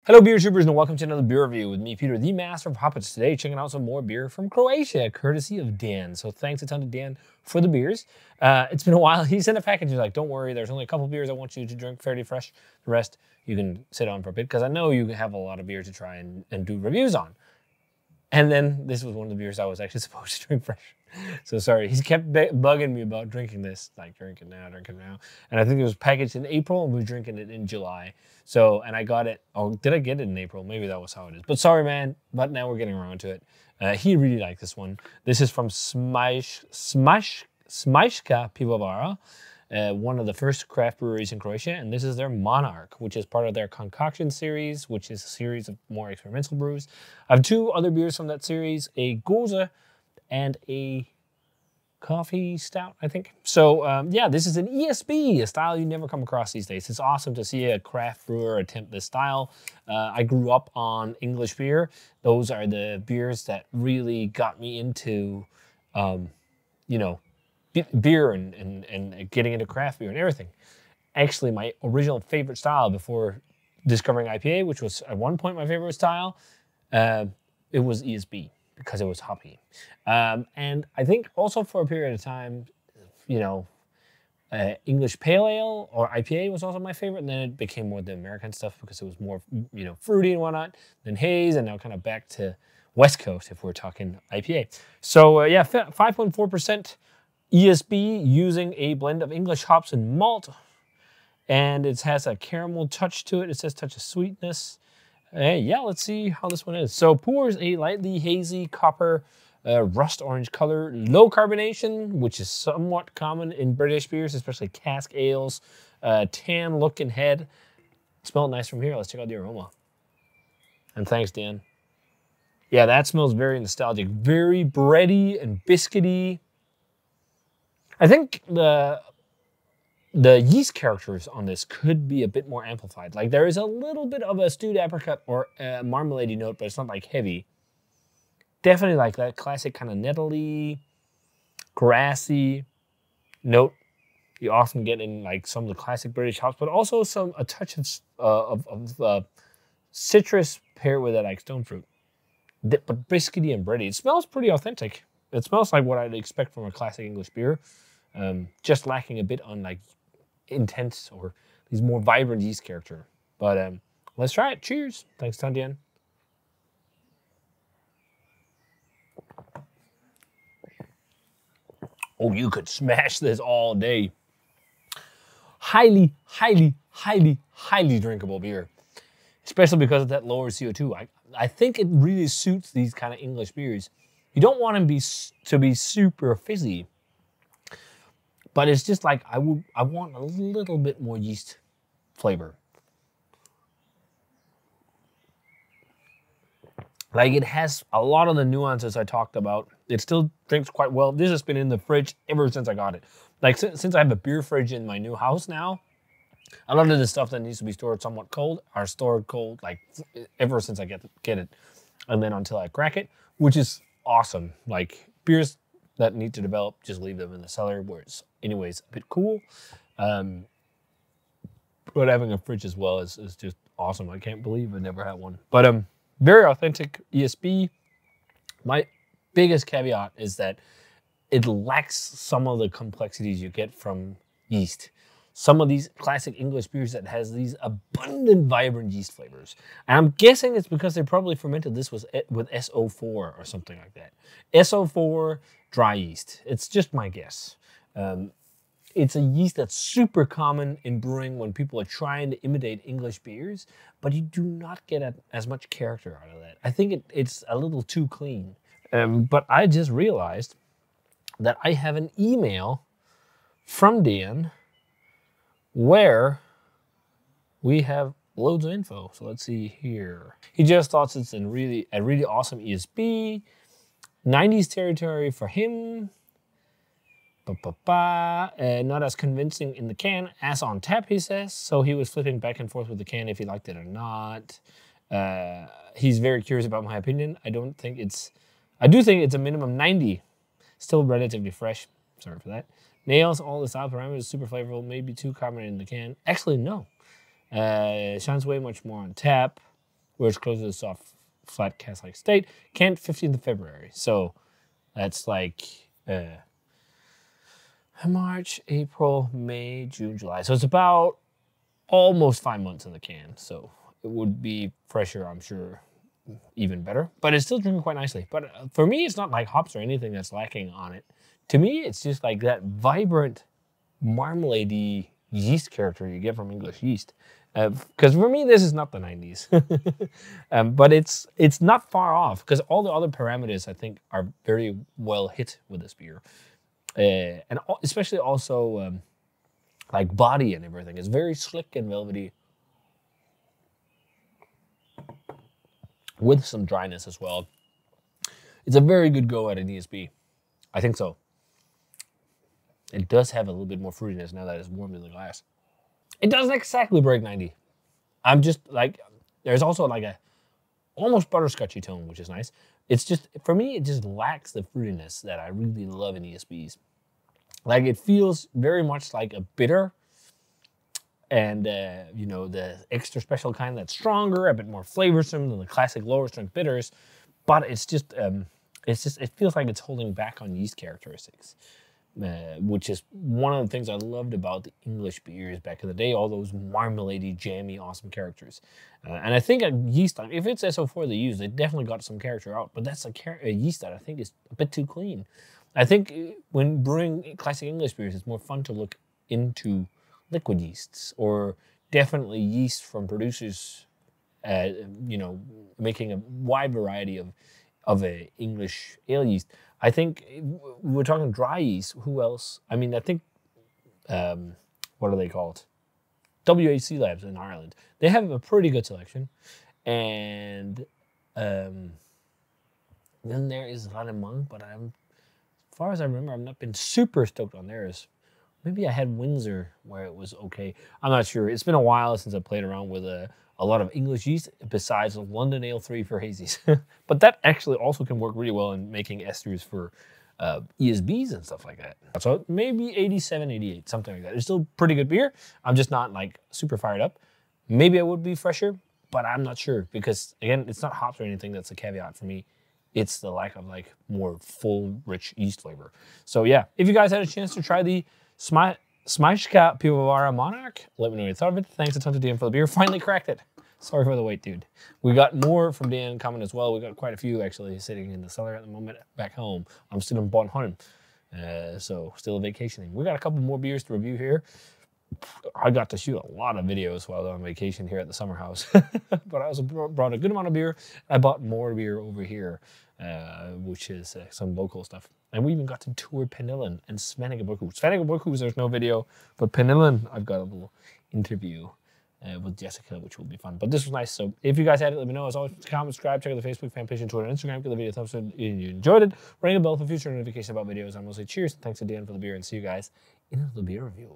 Hello beer troopers and welcome to another beer review with me, Peter, the master of hoppets. Today checking out some more beer from Croatia, courtesy of Dan. So thanks a ton to Dan for the beers. It's been a while. He sent a package. He's like, don't worry, there's only a couple beers I want you to drink fairly fresh. The rest you can sit on for a bit because I know you have a lot of beer to try and do reviews on. And then this was one of the beers I was actually supposed to drink fresh. So sorry, he's kept bugging me about drinking this, like drink it now. And I think it was packaged in April and we were drinking it in July. So, and I got it, oh, did I get it in April? Maybe that was how it is. But sorry, man, but now we're getting around to it. He really liked this one. This is from Zmajska Pivovara, one of the first craft breweries in Croatia. And this is their Monarch, which is part of their concoction series, which is a series of more experimental brews. I have two other beers from that series, a Goza and a coffee stout, I think. So yeah, this is an ESB, a style you never come across these days. It's awesome to see a craft brewer attempt this style. I grew up on English beer. Those are the beers that really got me into, you know, beer and getting into craft beer and everything. Actually, my original favorite style before discovering IPA, which was at one point my favorite style, it was ESB. Because it was hoppy. And I think also for a period of time, you know, English Pale Ale or IPA was also my favorite. And then it became more the American stuff because it was more, you know, fruity and whatnot. Then haze, and now kind of back to West Coast if we're talking IPA. So yeah, 5.4% ESB using a blend of English hops and malt. And it has a caramel touch to it. It says touch of sweetness. Yeah, let's see how this one is. So pours a lightly hazy copper rust orange color, low carbonation, which is somewhat common in British beers, especially cask ales, tan looking head. Smelled nice from here. Let's check out the aroma. And thanks, Dan. Yeah, that smells very nostalgic, very bready and biscuity. I think the yeast characters on this could be a bit more amplified. Like there is a little bit of a stewed apricot or marmalade-y note, but it's not like heavy. Definitely like that classic kind of nettly, grassy note you often get in like some of the classic British hops, but also a touch of citrus paired with that like stone fruit. But biscuity and bready. It smells pretty authentic. It smells like what I'd expect from a classic English beer. Just lacking a bit on like intense or these more vibrant yeast character. But let's try it. Cheers. Thanks, Tandian. Oh, you could smash this all day. Highly, highly, highly, highly drinkable beer. Especially because of that lower CO2. I think it really suits these kind of English beers. You don't want them to be super fizzy. But it's just like, I want a little bit more yeast flavor. Like it has a lot of the nuances I talked about. It still drinks quite well. This has been in the fridge ever since I got it. Like since I have a beer fridge in my new house now, a lot of the stuff that needs to be stored somewhat cold are stored cold, like ever since I get it. And then until I crack it, which is awesome. Like beers that need to develop, just leave them in the cellar where it's anyways a bit cool. But having a fridge as well is just awesome. I can't believe I never had one. But very authentic ESB. My biggest caveat is that it lacks some of the complexities you get from yeast. Some of these classic English beers that has these abundant, vibrant yeast flavors. And I'm guessing it's because they probably fermented this with SO4 or something like that. SO4 dry yeast. It's just my guess. It's a yeast that's super common in brewing when people are trying to imitate English beers, but you do not get as much character out of that. I think it's a little too clean. But I just realized that I have an email from Dan where we have loads of info. So let's see here. He just thought it's a really awesome ESB. 90s territory for him. Not as convincing in the can as on tap, he says. So he was flipping back and forth with the can if he liked it or not. He's very curious about my opinion. I do think it's a minimum 90. Still relatively fresh. Sorry for that. Nails all the style parameters, super flavorful, maybe too carbonated in the can. Actually, no. Shines way much more on tap. where it's closer to the soft, flat cask-like state. Canned 15th of February. So that's like March, April, May, June, July. So it's about almost 5 months in the can. So it would be fresher, I'm sure, even better. But it's still drinking quite nicely. But for me, it's not like hops or anything that's lacking on it. To me, it's just like that vibrant marmalade-y yeast character you get from English yeast. Because for me, this is not the 90s. But it's not far off, because all the other parameters, I think, are very well hit with this beer. And especially also like body and everything. It's very slick and velvety, with some dryness as well. It's a very good go at an ESB. I think so. It does have a little bit more fruitiness now that it's warmed in the glass. It doesn't exactly break 90. I'm just like, there's also like a almost butterscotchy tone, which is nice. It's just, for me, it just lacks the fruitiness that I really love in ESBs. Like, it feels very much like a bitter, and you know, the extra special kind that's stronger, a bit more flavorsome than the classic lower strength bitters. But it's just, it feels like it's holding back on yeast characteristics. Which is one of the things I loved about the English beers back in the day, all those marmalade-y, jammy, awesome characters. And I think a yeast, if it's SO4 they use, they definitely got some character out, but that's a yeast that I think is a bit too clean. I think when brewing classic English beers, it's more fun to look into liquid yeasts, or definitely yeast from producers, you know, making a wide variety of a English ale yeast. I think we're talking dry yeast. Who else? I mean, I think, what are they called? WHC Labs in Ireland. They have a pretty good selection. And then there is Vannemang, but as far as I remember, I've not been super stoked on theirs. Maybe I had Windsor where it was okay. I'm not sure. It's been a while since I played around with a lot of English yeast besides London Ale 3 for hazies. But that actually also can work really well in making esters for ESBs and stuff like that. So maybe 87, 88, something like that. It's still pretty good beer. I'm just not like super fired up. Maybe I would be fresher, but I'm not sure, because again, it's not hops or anything that's a caveat for me. It's the lack of like more full, rich yeast flavor. So yeah, if you guys had a chance to try the Zmajska Pivovara Monarch, let me know what you thought of it. Thanks a ton to Dan for the beer. Finally cracked it. Sorry for the wait, dude. We got more from Dan coming as well. We got quite a few actually sitting in the cellar at the moment back home. I'm still in Bornholm, so still vacationing. We got a couple more beers to review here. I got to shoot a lot of videos while on vacation here at the summer house, but I also brought a good amount of beer. I bought more beer over here, which is some local stuff. And we even got to tour Pennillan and Zmajska Monarch. Zmajska Monarch, there's no video, but Pennillan, I've got a little interview with Jessica, which will be fun. But this was nice. So if you guys had it, let me know. As always, comment, subscribe, check out the Facebook fan page and Twitter and Instagram. Give the video a thumbs up if you enjoyed it. Ring a bell for future notifications about videos. I'm going to say cheers. Thanks to Dan for the beer, and see you guys in the beer review.